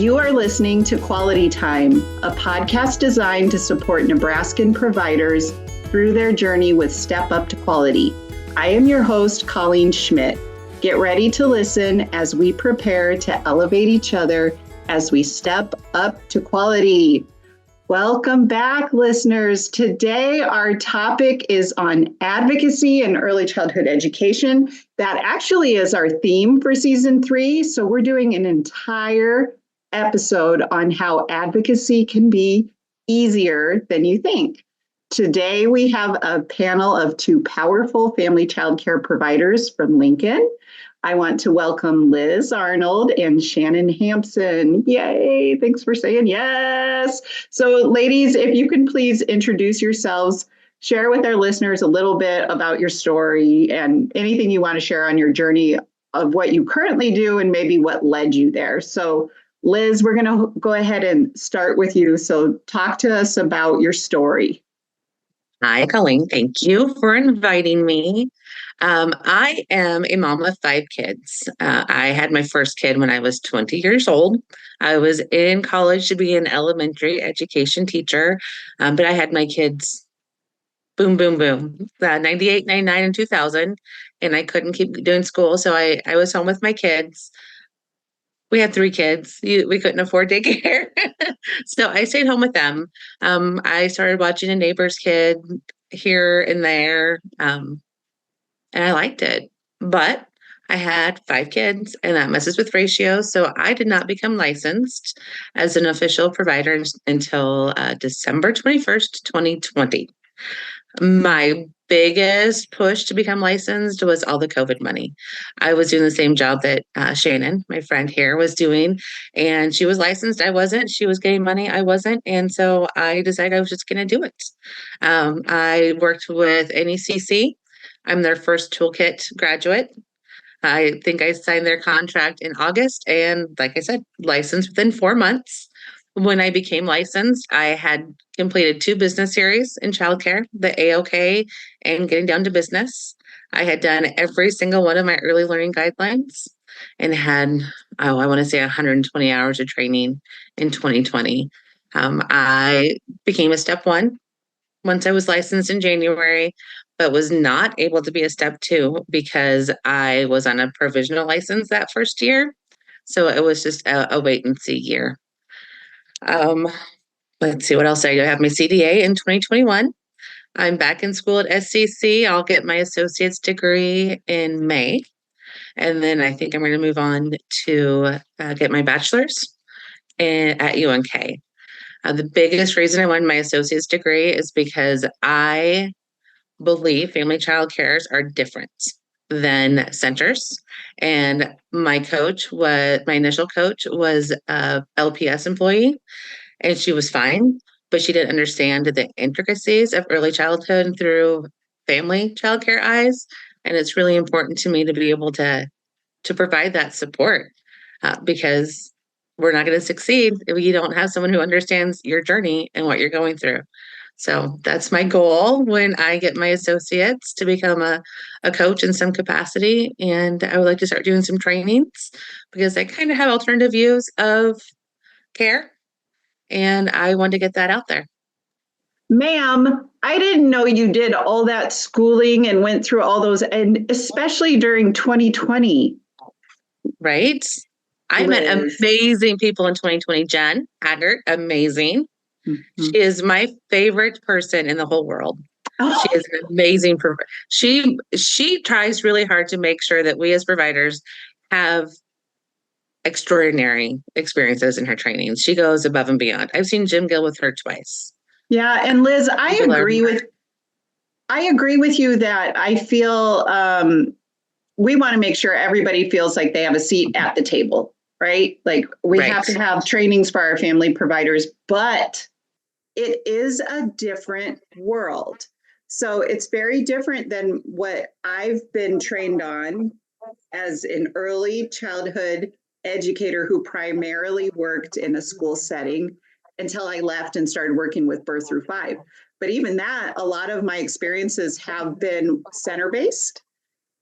You are listening to Quality Time, a podcast designed to support Nebraskan providers through their journey with Step Up to Quality. I am your host, Colleen Schmidt. Get ready to listen as we prepare to elevate each other as we step up to quality. Welcome back, listeners. Today, our topic is on advocacy and early childhood education. That actually is our theme for season 3. So we're doing an entire episode on how advocacy can be easier than you think. Today, we have a panel of 2 powerful family child care providers from Lincoln. I want to welcome Liz Arnold and Shannon Hampson. Yay, thanks for saying yes. So ladies, if you can please introduce yourselves, share with our listeners a little bit about your story and anything you want to share on your journey of what you currently do and maybe what led you there. So Liz, we're going to go ahead and start with you. So talk to us about your story. Hi, Colleen. Thank you for inviting me. I am a mom of 5 kids. I had my first kid when I was 20 years old. I was in college to be an elementary education teacher, but I had my kids boom, boom, boom, 98, 99, and 2000, and I couldn't keep doing school, so I was home with my kids. We had 3 kids. We couldn't afford daycare. So I stayed home with them. I started watching a neighbor's kid here and there, and I liked it. But I had 5 kids, and that messes with ratios. So I did not become licensed as an official provider until December 21st, 2020. My biggest push to become licensed was all the COVID money. I was doing the same job that Shannon, my friend here, was doing, and she was licensed. I wasn't. She was getting money. I wasn't. And so I decided I was just going to do it. I worked with NECC. I'm their first toolkit graduate. I think I signed their contract in August, and like I said, licensed within 4 months. When I became licensed, I had completed 2 business series in childcare, the AOK and Getting Down to Business. I had done every single one of my early learning guidelines and had, I want to say 120 hours of training in 2020. I became a step 1 once I was licensed in January, but was not able to be a step 2 because I was on a provisional license that first year. So it was just a wait and see year. Let's see what else I do. I have my CDA in 2021. I'm back in school at SCC. I'll get my associate's degree in May. And then I think I'm going to move on to get my bachelor's at UNK. The biggest reason I wanted my associate's degree is because I believe family child cares are different than centers. And my initial coach was a LPS employee, and she was fine, but she didn't understand the intricacies of early childhood through family childcare eyes. And it's really important to me to be able to provide that support because we're not going to succeed if you don't have someone who understands your journey and what you're going through. So that's my goal when I get my associates, to become a coach in some capacity. And I would like to start doing some trainings because I kind of have alternative views of care. And I want to get that out there. Ma'am, I didn't know you did all that schooling and went through all those, and especially during 2020. Right? I met amazing people in 2020. Jen Haggart, amazing. Mm-hmm. She is my favorite person in the whole world. Oh. She is an amazing provider. She tries really hard to make sure that we as providers have extraordinary experiences in her trainings. She goes above and beyond. I've seen Jim Gill with her twice. Yeah, and Liz, I agree with you that I feel we want to make sure everybody feels like they have a seat at the table, right? Like we have to have trainings for our family providers, but it is a different world. So it's very different than what I've been trained on as an early childhood educator who primarily worked in a school setting until I left and started working with birth through 5. But even that, a lot of my experiences have been center-based.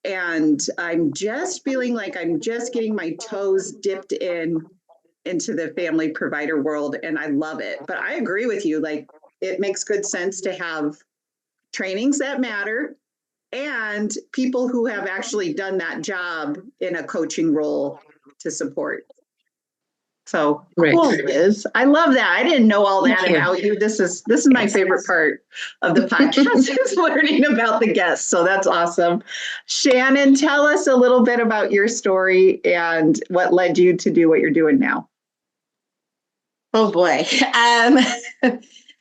And I'm just feeling like I'm just getting my toes dipped in into the family provider world, and I love it. But I agree with you. Like, it makes good sense to have trainings that matter and people who have actually done that job in a coaching role to support. So cool, Liz. I love that. I didn't know all that about you. This is my favorite part of the podcast is learning about the guests. So that's awesome. Shannon, tell us a little bit about your story and what led you to do what you're doing now. Oh boy.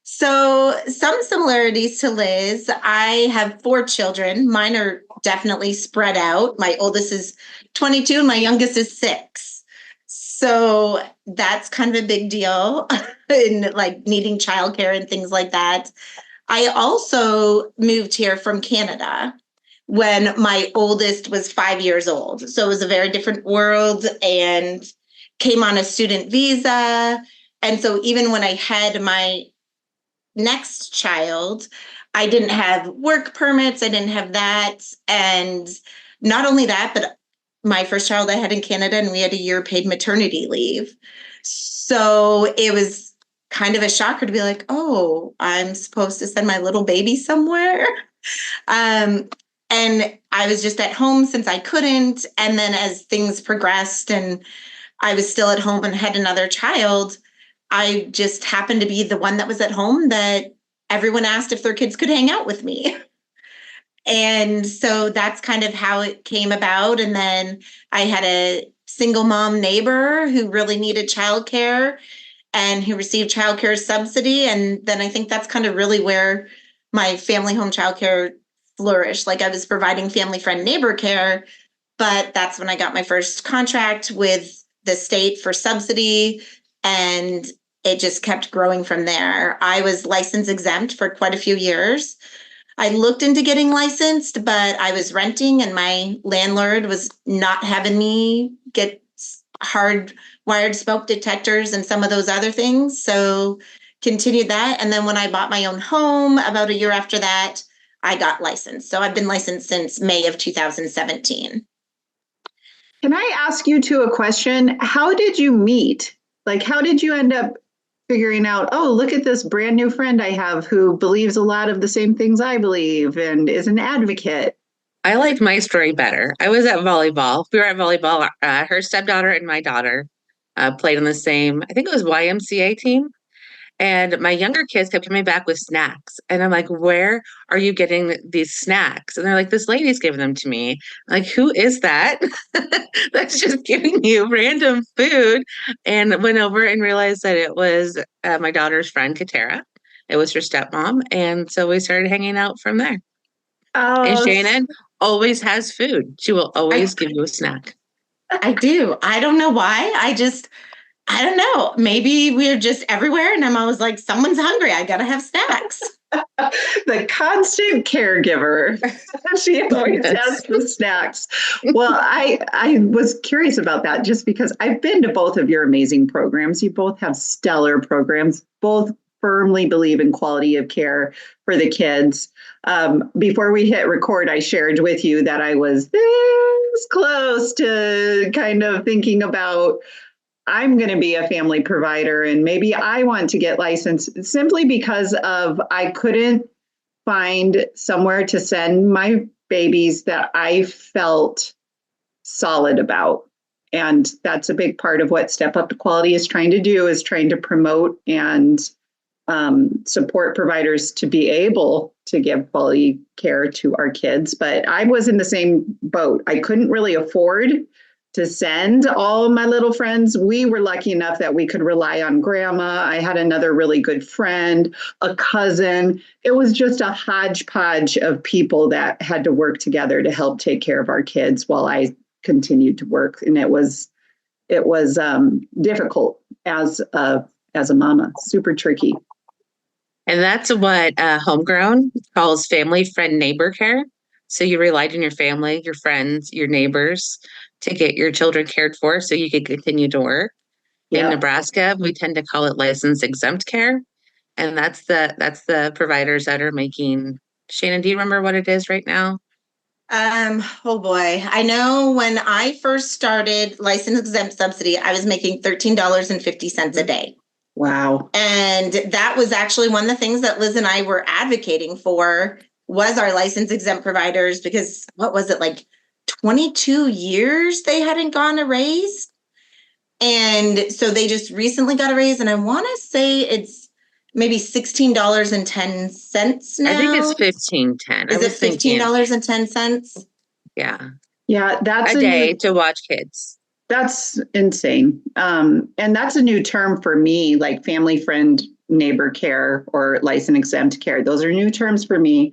So some similarities to Liz. I have 4 children. Mine are definitely spread out. My oldest is 22 and my youngest is 6. So that's kind of a big deal in like needing childcare and things like that. I also moved here from Canada when my oldest was 5 years old. So it was a very different world and came on a student visa. And so even when I had my next child, I didn't have work permits. I didn't have that. And not only that, but my first child I had in Canada and we had a year paid maternity leave. So it was kind of a shocker to be like, oh, I'm supposed to send my little baby somewhere. And I was just at home since I couldn't. And then as things progressed and I was still at home and had another child, I just happened to be the one that was at home that everyone asked if their kids could hang out with me. And so that's kind of how it came about. And then I had a single mom neighbor who really needed childcare and who received childcare subsidy. And then I think that's kind of really where my family home childcare flourished. Like I was providing family friend neighbor care, but that's when I got my first contract with the state for subsidy. And it just kept growing from there. I was license exempt for quite a few years. I looked into getting licensed, but I was renting and my landlord was not having me get hardwired smoke detectors and some of those other things. So continued that. And then when I bought my own home about a year after that, I got licensed. So I've been licensed since May of 2017. Can I ask you two a question? How did you meet? Like, how did you end up figuring out, oh, look at this brand new friend I have who believes a lot of the same things I believe and is an advocate? I like my story better. I was at volleyball. We were at volleyball. Her stepdaughter and my daughter played on the same, I think it was YMCA team. And my younger kids kept coming back with snacks. And I'm like, where are you getting these snacks? And they're like, this lady's giving them to me. I'm like, who is that? That's just giving you random food. And went over and realized that it was my daughter's friend, Katera. It was her stepmom. And so we started hanging out from there. And Oh, Shannon always has food. She will always give you a snack. I do. I don't know why. I don't know. Maybe we're just everywhere. And I'm always like, someone's hungry. I got to have snacks. the constant caregiver. She always has the snacks. Well, I was curious about that just because I've been to both of your amazing programs. You both have stellar programs, both firmly believe in quality of care for the kids. Before we hit record, I shared with you that I was this close to kind of thinking about I'm going to be a family provider and maybe I want to get licensed simply because of I couldn't find somewhere to send my babies that I felt solid about. And that's a big part of what Step Up to Quality is trying to do, is trying to promote and support providers to be able to give quality care to our kids. But I was in the same boat. I couldn't really afford to send all of my little friends. We were lucky enough that we could rely on grandma. I had another really good friend, a cousin. It was just a hodgepodge of people that had to work together to help take care of our kids while I continued to work. And it was difficult as a mama, super tricky. And that's what Homegrown calls family friend neighbor care. So you relied on your family, your friends, your neighbors to get your children cared for so you could continue to work. Yeah. In Nebraska, we tend to call it license exempt care. And that's the providers that are making, Shannon, do you remember what it is right now? Oh boy. I know when I first started license exempt subsidy, I was making $13.50 a day. Wow. And that was actually one of the things that Liz and I were advocating for was our license exempt providers, because what was it, like 22 years they hadn't gone a raise? And so they just recently got a raise, and I want to say it's maybe $16.10 now. I think it's $15.10. Is it $15.10? Yeah. Yeah, that's a day to watch kids. That's insane. And that's a new term for me, like family friend neighbor care or license exempt care. Those are new terms for me.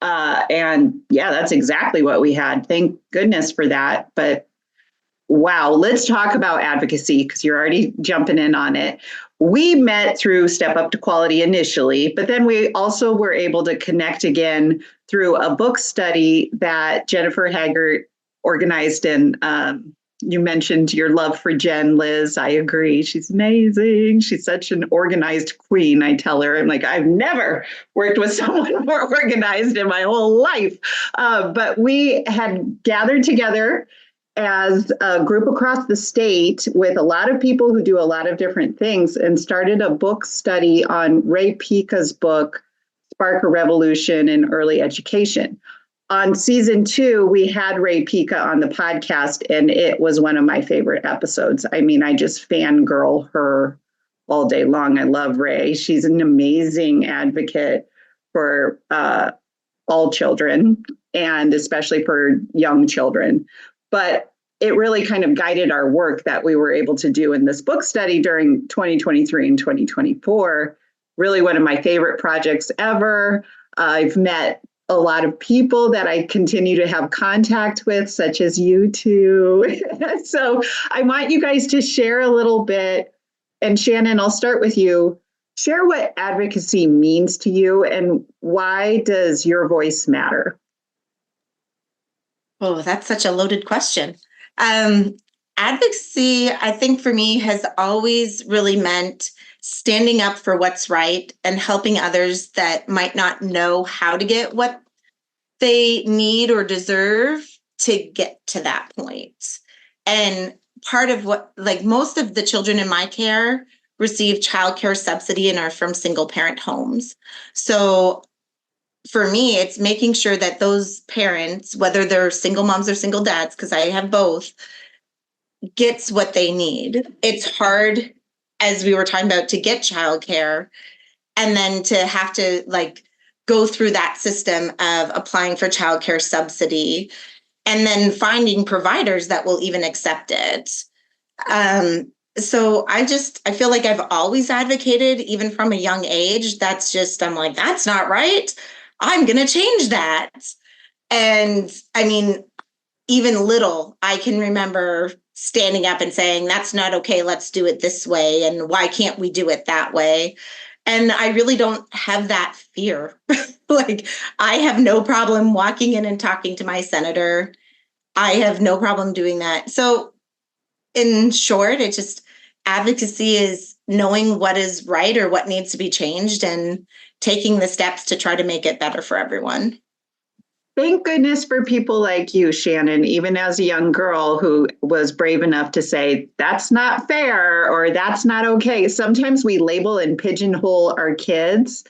And yeah, that's exactly what we had. Thank goodness for that. But wow, let's talk about advocacy, because you're already jumping in on it. We met through Step Up to Quality initially, but then we also were able to connect again through a book study that Jennifer Haggart organized. And you mentioned your love for Jen, Liz. I agree. She's amazing. She's such an organized queen. I tell her, I'm like, I've never worked with someone more organized in my whole life. But we had gathered together as a group across the state with a lot of people who do a lot of different things, and started a book study on Ray Pica's book, Spark a Revolution in Early Education. On season 2, we had Ray Pica on the podcast, and it was one of my favorite episodes. I mean, I just fangirl her all day long. I love Ray. She's an amazing advocate for all children, and especially for young children. But it really kind of guided our work that we were able to do in this book study during 2023 and 2024. Really one of my favorite projects ever. I've met a lot of people that I continue to have contact with, such as you two. So I want you guys to share a little bit. And Shannon, I'll start with you. Share what advocacy means to you, and why does your voice matter? Oh, that's such a loaded question. Advocacy, I think for me, has always really meant standing up for what's right and helping others that might not know how to get what they need or deserve to get to that point. And part of what, like most of the children in my care receive childcare subsidy and are from single parent homes. So for me, it's making sure that those parents, whether they're single moms or single dads, because I have both, gets what they need. It's hard, as we were talking about, to get childcare, and then to have to like go through that system of applying for childcare subsidy and then finding providers that will even accept it. So I feel like I've always advocated, even from a young age. I'm like, that's not right. I'm going to change that. And I mean, even little, I can remember standing up and saying, that's not okay. Let's do it this way. And why can't we do it that way? And I really don't have that fear. Like, I have no problem walking in and talking to my senator. I have no problem doing that. So in short, it's just advocacy is knowing what is right or what needs to be changed and taking the steps to try to make it better for everyone. Thank goodness for people like you, Shannon, even as a young girl who was brave enough to say, that's not fair or that's not okay. Sometimes we label and pigeonhole our kids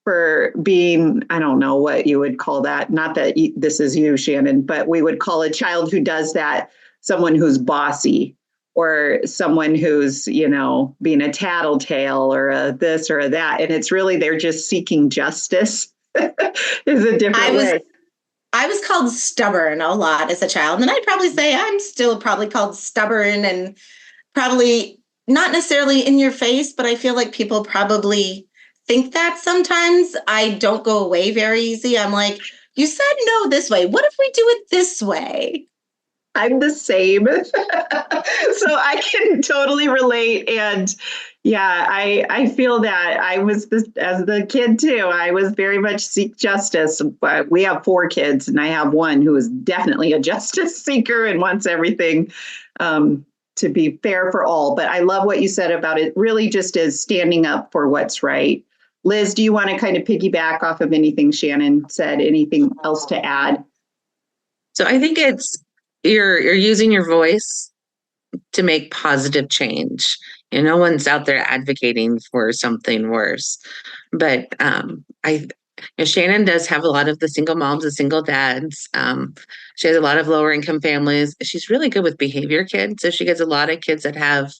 for being, I don't know what you would call that. Not that this is you, Shannon, but we would call a child who does that someone who's bossy, or someone who's, being a tattletale or a this or a that. And it's really, they're just seeking justice is a different way. I was called stubborn a lot as a child, and I'd probably say I'm still probably called stubborn, and probably not necessarily in your face, but I feel like people probably think that sometimes. I don't go away very easy. I'm like, you said no this way. What if we do it this way? I'm the same. So I can totally relate. And yeah, I feel that I was as the kid too. I was very much seek justice. But we have 4 kids, and I have one who is definitely a justice seeker and wants everything to be fair for all. But I love what you said about it. Really, just is standing up for what's right. Liz, do you want to kind of piggyback off of anything Shannon said? Anything else to add? So I think it's you're using your voice to make positive change. No one's out there advocating for something worse. But Shannon does have a lot of the single moms and single dads. She has a lot of lower income families. She's really good with behavior kids. So she gets a lot of kids that have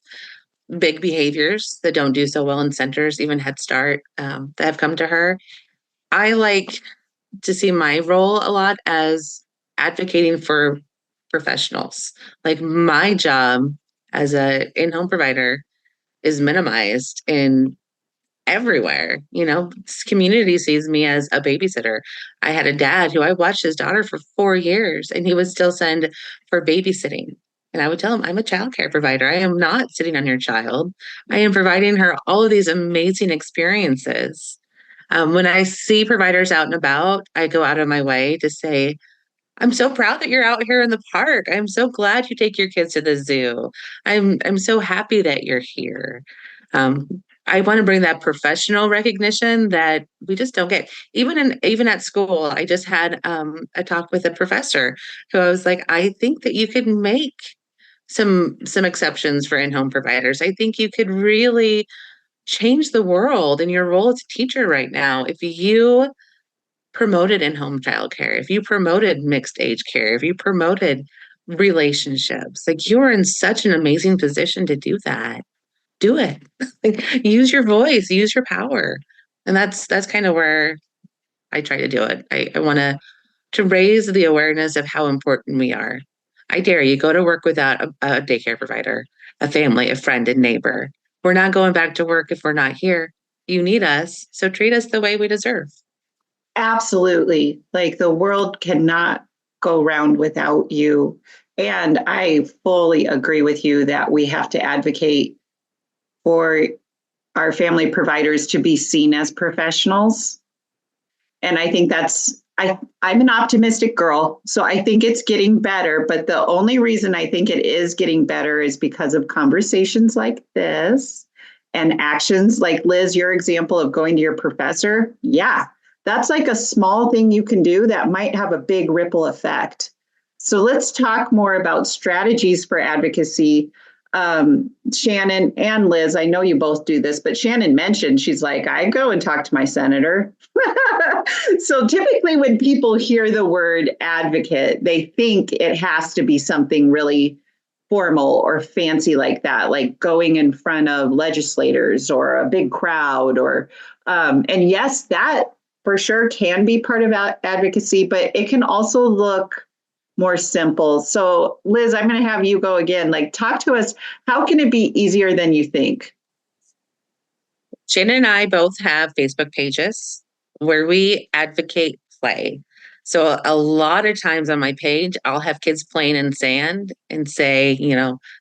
big behaviors that don't do so well in centers, even Head Start, that have come to her. I like to see my role a lot as advocating for professionals. Like my job as a in-home provider is minimized in everywhere. This community sees me as a babysitter. I had a dad who I watched his daughter for 4 years and he would still send for babysitting. And I would tell him, I'm a child care provider. I am not sitting on your child. I am providing her all of these amazing experiences. When I see providers out and about, I go out of my way to say, I'm so proud that you're out here in the park. I'm so glad you take your kids to the zoo. I'm so happy that you're here. Um, I want to bring that professional recognition that we just don't get. Even at school, I just had a talk with a professor who I was like, I think that you could make some exceptions for in-home providers. I think you could really change the world in your role as a teacher right now if you promoted in-home childcare, if you promoted mixed age care, if you promoted relationships. Like, you're in such an amazing position to do that. Do it. Like, use your voice, use your power. And that's kind of where I try to do it. I want to raise the awareness of how important we are. I dare you, go to work without a daycare provider, a family, a friend, a neighbor. We're not going back to work if we're not here. You need us, so treat us the way we deserve. Absolutely. Like, the world cannot go round without you. And I fully agree with you that we have to advocate for our family providers to be seen as professionals. And I think I'm an optimistic girl, so I think it's getting better. But the only reason I think it is getting better is because of conversations like this and actions like, Liz, your example of going to your professor. Yeah, that's like a small thing you can do that might have a big ripple effect. So let's talk more about strategies for advocacy. Shannon and Liz, I know you both do this, but Shannon mentioned, she's like, I go and talk to my senator. So typically when people hear the word advocate, they think it has to be something really formal or fancy like that, like going in front of legislators or a big crowd and yes, that for sure can be part of advocacy, but it can also look more simple. So Liz, I'm going to have you go again. Like, talk to us. How can it be easier than you think? Shannon and I both have Facebook pages where we advocate play. So a lot of times on my page, I'll have kids playing in sand and say,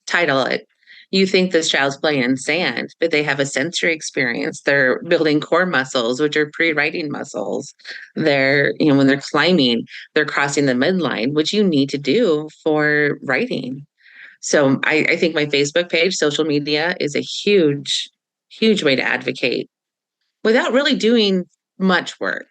title it. You think this child's playing in sand, but they have a sensory experience. They're building core muscles, which are pre-writing muscles. They're, when they're climbing, they're crossing the midline, which you need to do for writing. So I think my Facebook page, social media, is a huge, huge way to advocate without really doing much work.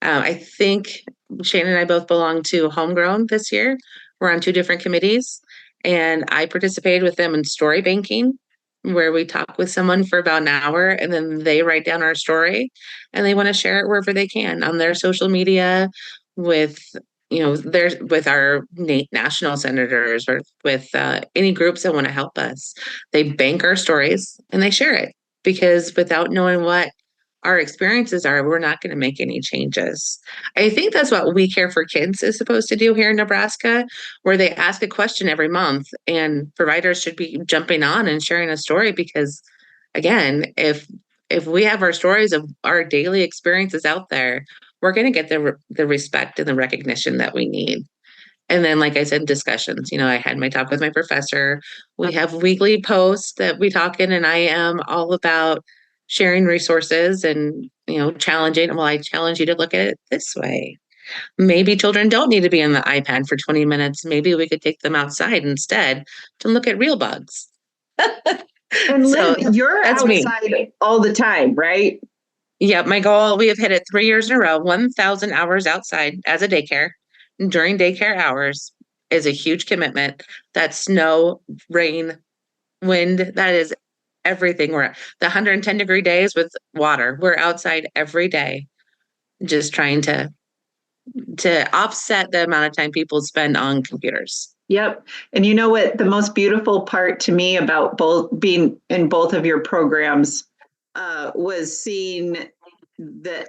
I think Shannon and I both belong to Homegrown this year. We're on 2 different committees, and I participated with them in story banking, where we talk with someone for about an hour and then they write down our story and they want to share it wherever they can on their social media with with our national senators or with any groups that want to help us. They bank our stories and they share it, because without knowing what our experiences are, we're not going to make any changes. I think that's what We Care for Kids is supposed to do here in Nebraska, where they ask a question every month and providers should be jumping on and sharing a story, because again, if we have our stories of our daily experiences out there, we're going to get the respect and the recognition that we need. And then, like I said, discussions. I had my talk with my professor. We have weekly posts that we talk in, and I am all about sharing resources and, challenging. Well, I challenge you to look at it this way. Maybe children don't need to be on the iPad for 20 minutes. Maybe we could take them outside instead to look at real bugs. And Liz, you're outside me all the time, right? Yeah, my goal, we have hit it 3 years in a row, 1,000 hours outside as a daycare. during daycare hours is a huge commitment. That's snow, rain, wind, that is everything. We're at the 110-degree days with water. We're outside every day just trying to offset the amount of time people spend on computers. Yep. And you know what? The most beautiful part to me about both being in both of your programs was seeing the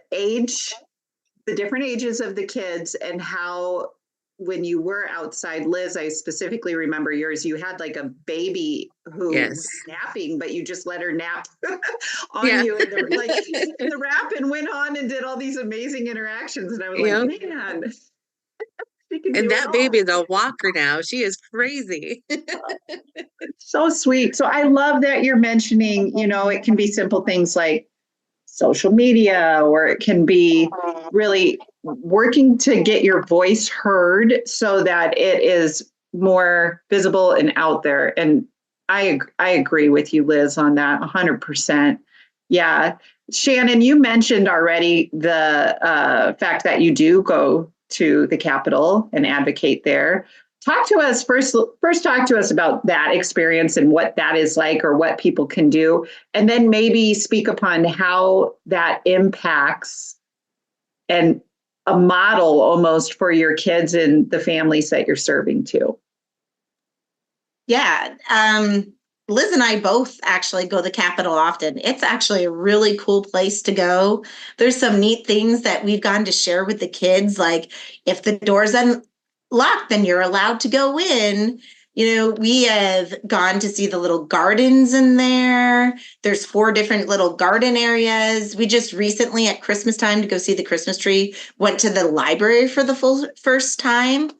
different ages of the kids and how when you were outside, Liz, I specifically remember yours, you had like a baby who Yes. was napping, but you just let her nap on Yeah. you. And the wrap and went on and did all these amazing interactions. And I was like, man, she can do And it that all. baby is a walker now. She is crazy. So sweet. So I love that you're mentioning, it can be simple things like social media, or it can be really working to get your voice heard so that it is more visible and out there. And I agree with you, Liz, on that 100%. Yeah. Shannon, you mentioned already the fact that you do go to the Capitol and advocate there. Talk to us first. Talk to us about that experience and what that is like, or what people can do, and then maybe speak upon how that impacts and a model almost for your kids and the families that you're serving too. Yeah. Liz and I both actually go to the Capitol often. It's actually a really cool place to go. There's some neat things that we've gotten to share with the kids. Like if the door's unlocked, then you're allowed to go in. We have gone to see the little gardens in there. There's 4 different little garden areas. We just recently at Christmas time to go see the Christmas tree, went to the library for the first time.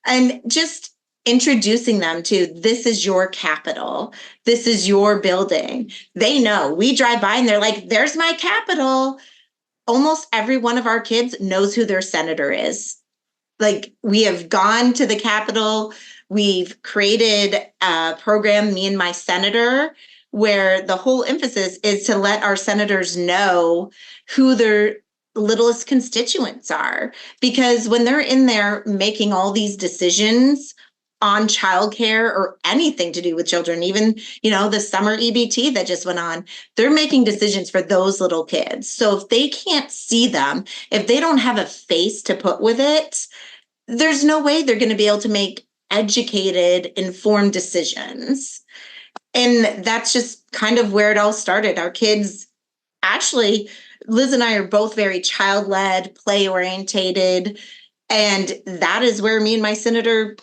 And just introducing them to, this is your Capitol. This is your building. They know. We drive by and they're like, there's my Capitol. Almost every one of our kids knows who their senator is. Like, we have gone to the Capitol. We've created a program, Me and My Senator, where the whole emphasis is to let our senators know who their littlest constituents are. Because when they're in there making all these decisions on childcare or anything to do with children, even, the summer EBT that just went on, they're making decisions for those little kids. So if they can't see them, if they don't have a face to put with it, there's no way they're going to be able to make educated, informed decisions. And that's just kind of where it all started. Our kids, actually, Liz and I are both very child-led, play-orientated. And that is where Me and My Senator,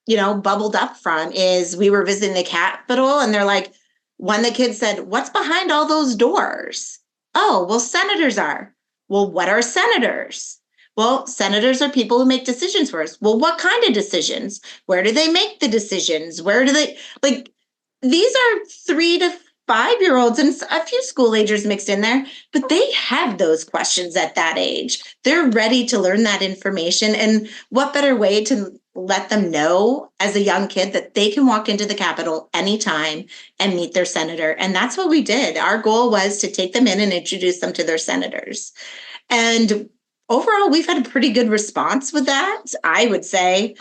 bubbled up from. Is we were visiting the Capitol and they're like, one of the kids said, what's behind all those doors? Oh, well, senators are. Well, what are senators? Well, senators are people who make decisions for us. Well, what kind of decisions? Where do they make the decisions? Where do they, like, these are 3 to 5-year-olds and a few school agers mixed in there, but they have those questions at that age. They're ready to learn that information. And what better way to let them know as a young kid that they can walk into the Capitol anytime and meet their senator. And that's what we did. Our goal was to take them in and introduce them to their senators. And overall, we've had a pretty good response with that, I would say.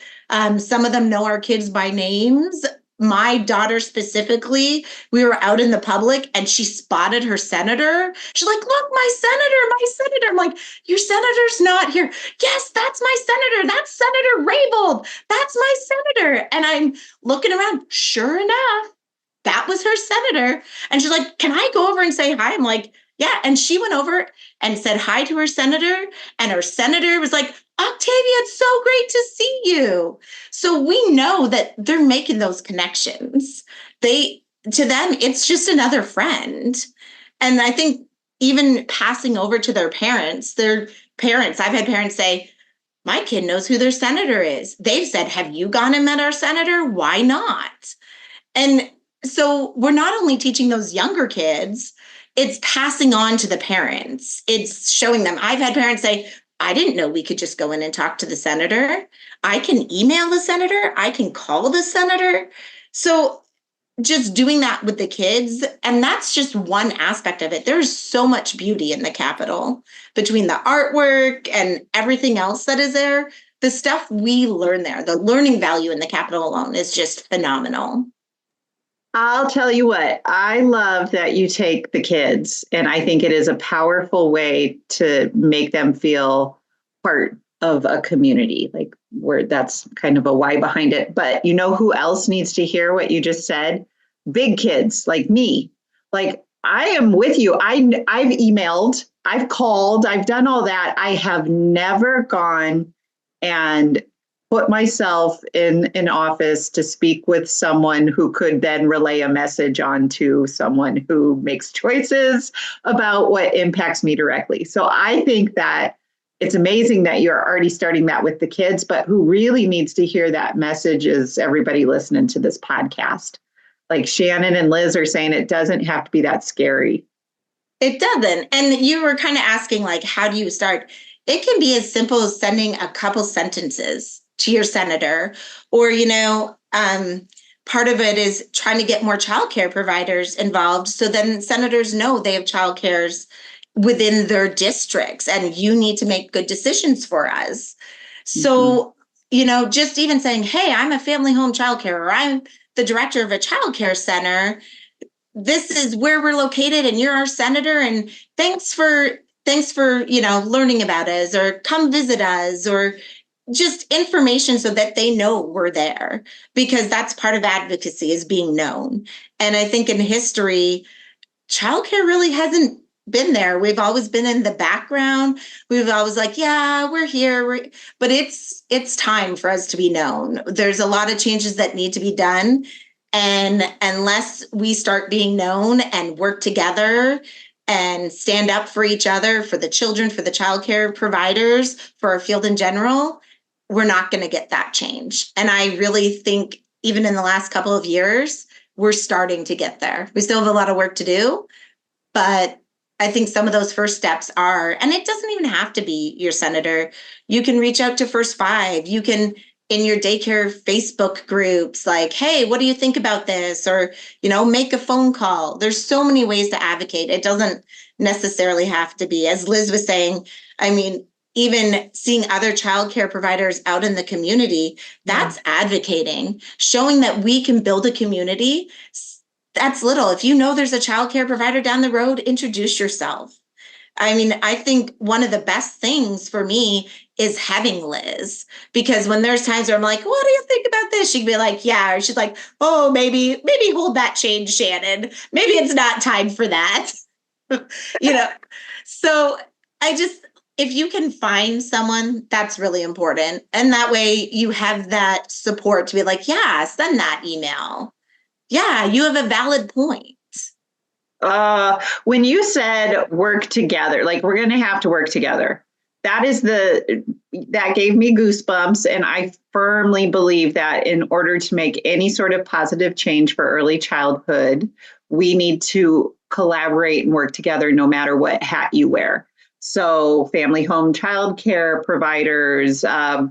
Some of them know our kids by names. My daughter specifically, we were out in the public and she spotted her senator. She's like, look, my senator. I'm like, your senator's not here. Yes, that's my senator. That's Senator Raybould. That's my senator. And I'm looking around. Sure enough, that was her senator. And she's like, can I go over and say hi? I'm like, yeah. And she went over and said hi to her senator. And her senator was like, Octavia, it's so great to see you. So we know that they're making those connections. To them, it's just another friend. And I think even passing over to their parents, I've had parents say, my kid knows who their senator is. They've said, have you gone and met our senator? Why not? And so we're not only teaching those younger kids, it's passing on to the parents. It's showing them. I've had parents say, I didn't know we could just go in and talk to the senator. I can email the senator. I can call the senator. So just doing that with the kids, and that's just one aspect of it. There's so much beauty in the Capitol between the artwork and everything else that is there. the stuff we learn there, the learning value in the capital alone is just phenomenal. I'll tell you what, I love that you take the kids, and I think it is a powerful way to make them feel part of a community, like where that's kind of a why behind it. But you know who else needs to hear what you just said? Big kids like me. Like I am with you. I've emailed, I've called, I've done all that. I have never gone and put myself in an office to speak with someone who could then relay a message on to someone who makes choices about what impacts me directly. So I think that it's amazing that you're already starting that with the kids, but who really needs to hear that message is everybody listening to this podcast. Like Shannon and Liz are saying, it doesn't have to be that scary. It doesn't. And you were kind of asking, like, how do you start? It can be as simple as sending a couple sentences to your senator, or, part of it is trying to get more childcare providers involved. So then senators know they have childcares within their districts and you need to make good decisions for us. So, just even saying, hey, I'm a family home childcare, or I'm the director of a childcare center. This is where we're located and you're our senator. And thanks for, learning about us, or come visit us, or just information so that they know we're there, because that's part of advocacy, is being known. And I think in history, childcare really hasn't been there. We've always been in the background. We've always like, yeah, we're here. But it's time for us to be known. There's a lot of changes that need to be done. And unless we start being known and work together and stand up for each other, for the children, for the childcare providers, for our field in general, we're not going to get that change. And I really think even in the last couple of years, we're starting to get there. We still have a lot of work to do, but I think some of those first steps are, and it doesn't even have to be your senator. You can reach out to First Five. You can, in your daycare Facebook groups, like, hey, what do you think about this? Or, make a phone call. There's so many ways to advocate. It doesn't necessarily have to be, as Liz was saying, I mean, even seeing other childcare providers out in the community, that's advocating, showing that we can build a community. That's little. If you know there's a childcare provider down the road, introduce yourself. I mean, I think one of the best things for me is having Liz, because when there's times where I'm like, what do you think about this? She'd be like, yeah. Or she's like, oh, maybe hold that change, Shannon. Maybe it's not time for that. So if you can find someone, that's really important. And that way you have that support to be like, yeah, send that email. Yeah, you have a valid point. When you said work together, like we're going to have to work together, that gave me goosebumps. And I firmly believe that in order to make any sort of positive change for early childhood, we need to collaborate and work together no matter what hat you wear. So family home childcare providers,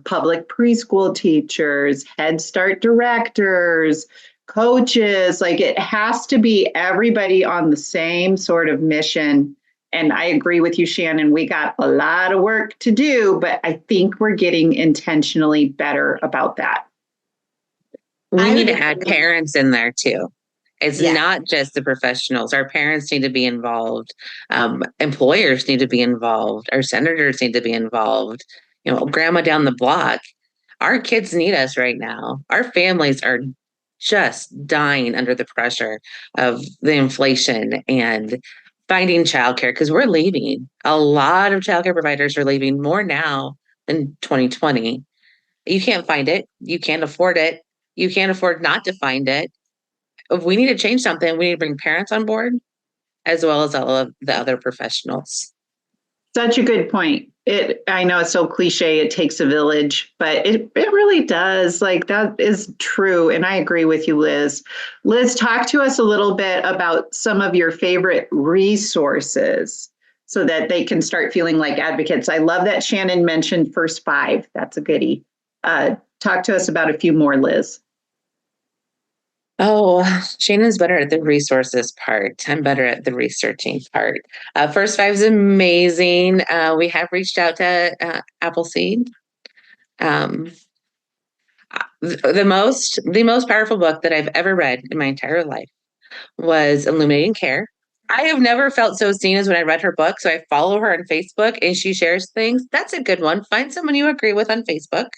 public preschool teachers, Head Start directors, coaches, like it has to be everybody on the same sort of mission. And I agree with you, Shannon, we got a lot of work to do, but I think we're getting intentionally better about that. We need to add parents in there too. It's not just the professionals. Our parents need to be involved. Employers need to be involved. Our senators need to be involved. Grandma down the block. Our kids need us right now. Our families are just dying under the pressure of the inflation and finding childcare, because we're leaving. A lot of childcare providers are leaving, more now than 2020. You can't find it. You can't afford it. You can't afford not to find it. If we need to change something, we need to bring parents on board as well as all of the other professionals. Such a good point. I know it's so cliche, it takes a village, but it really does. Like that is true. And I agree with you, Liz. Liz, talk to us a little bit about some of your favorite resources so that they can start feeling like advocates. I love that Shannon mentioned First Five. That's a goodie. Talk to us about a few more, Liz. Oh, Shannon's better at the resources part. I'm better at the researching part. First Five is amazing. We have reached out to Appleseed. Um, the most powerful book that I've ever read in my entire life was Illuminating Care. I have never felt so seen as when I read her book. So I follow her on Facebook and she shares things. That's a good one. Find someone you agree with on Facebook.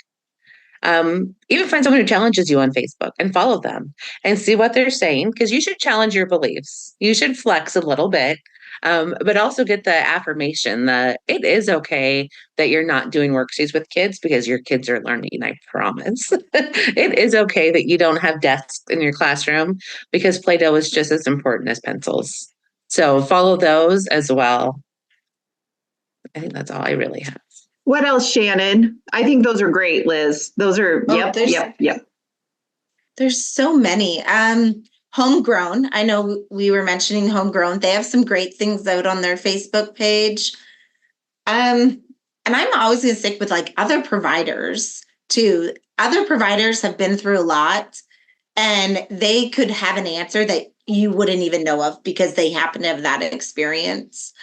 Even find someone who challenges you on Facebook and follow them and see what they're saying, because you should challenge your beliefs. You should flex a little bit, but also get the affirmation that it is okay that you're not doing worksheets with kids because your kids are learning. I promise. It is okay that you don't have desks in your classroom because Play-Doh is just as important as pencils. So follow those as well. I think that's all I really have. What else, Shannon? I think those are great, Liz. Those are, Oh, yep. There's so many. Homegrown. I know we were mentioning Homegrown. They have some great things out on their Facebook page. And I'm always going to stick with like other providers too. Other providers have been through a lot and they could have an answer that you wouldn't even know of because they happen to have that experience.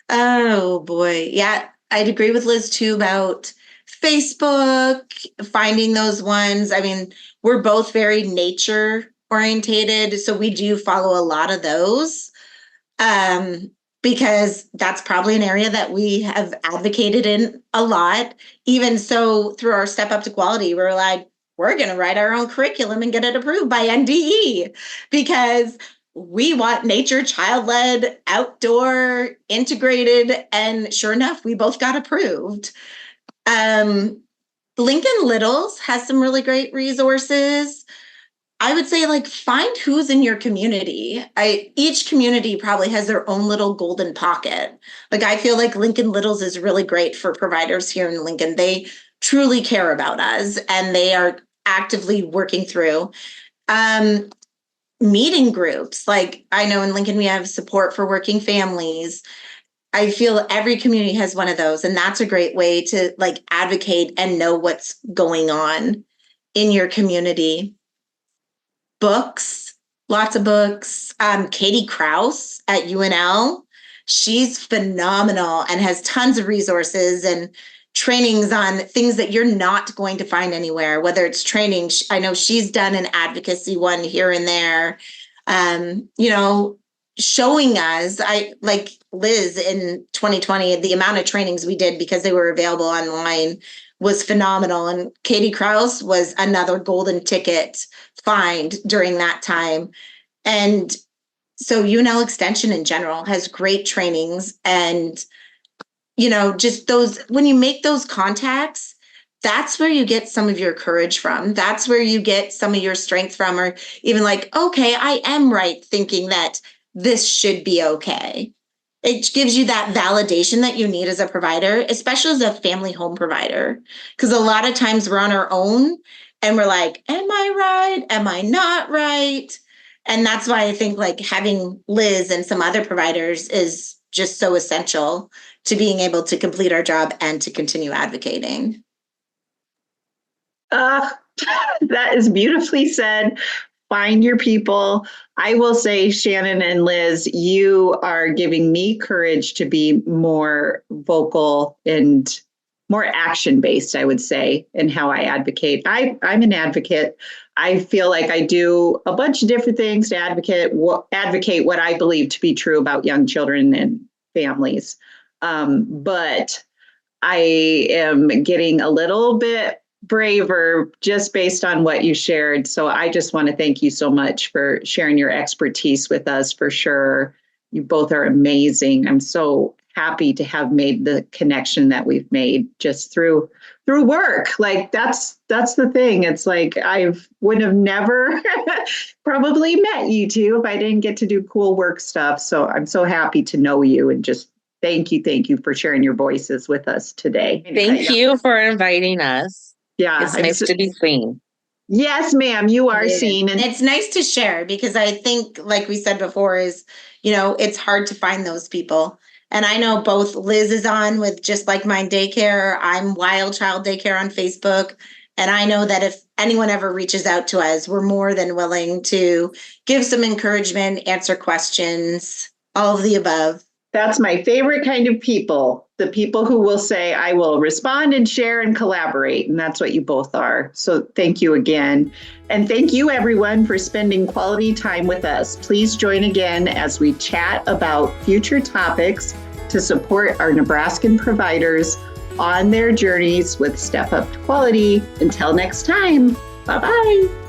Oh boy. Yeah, I'd agree with Liz too about Facebook, finding those ones. I mean, we're both very nature orientated, so we do follow a lot of those. Because that's probably an area that we have advocated in a lot. Even so, through our Step Up to Quality, we're like, we're going to write our own curriculum and get it approved by NDE because we want nature, child-led, outdoor, integrated, and sure enough, we both got approved. Lincoln Littles has some really great resources. I would say like find who's in your community. Each community probably has their own little golden pocket. Like I feel like Lincoln Littles is really great for providers here in Lincoln. They truly care about us and they are actively working through. Meeting groups. Like I know in Lincoln we have support for working families. I feel every community has one of those, and that's a great way to like advocate and know what's going on in your community. Books, lots of books. Katie Krause at UNL, she's phenomenal and has tons of resources and trainings on things that you're not going to find anywhere, whether it's training. I know she's done an advocacy one here and there, showing us, I like Liz in 2020, the amount of trainings we did because they were available online was phenomenal. And Katie Krause was another golden ticket find during that time. And so UNL Extension in general has great trainings and, just those, when you make those contacts, that's where you get some of your courage from. That's where you get some of your strength from, or even like, okay, I am right thinking that this should be okay. It gives you that validation that you need as a provider, especially as a family home provider. Because a lot of times we're on our own and we're like, am I right? Am I not right? And that's why I think like having Liz and some other providers is just so essential to being able to complete our job and to continue advocating. That is beautifully said. Find your people. I will say, Shannon and Liz, you are giving me courage to be more vocal and more action-based, I would say, in how I advocate. I'm an advocate. I feel like I do a bunch of different things to advocate what I believe to be true about young children and families. But I am getting a little bit braver just based on what you shared. So I just want to thank you so much for sharing your expertise with us for sure. You both are amazing. I'm so happy to have made the connection that we've made just through work. Like that's the thing. It's like I would have never probably met you two if I didn't get to do cool work stuff. So I'm so happy to know you and just thank you for sharing your voices with us today. Thank you for inviting us. Yeah. It's nice to be seen. Yes, ma'am, you are seen. And it's nice to share because I think, like we said before, is, it's hard to find those people. And I know both Liz is on with Just Like Mine Daycare. I'm Wild Child Daycare on Facebook. And I know that if anyone ever reaches out to us, we're more than willing to give some encouragement, answer questions, all of the above. That's my favorite kind of people. the people who will say, I will respond and share and collaborate. And that's what you both are. So thank you again. And thank you, everyone, for spending quality time with us. Please join again as we chat about future topics to support our Nebraskan providers on their journeys with Step Up to Quality. Until next time, bye-bye.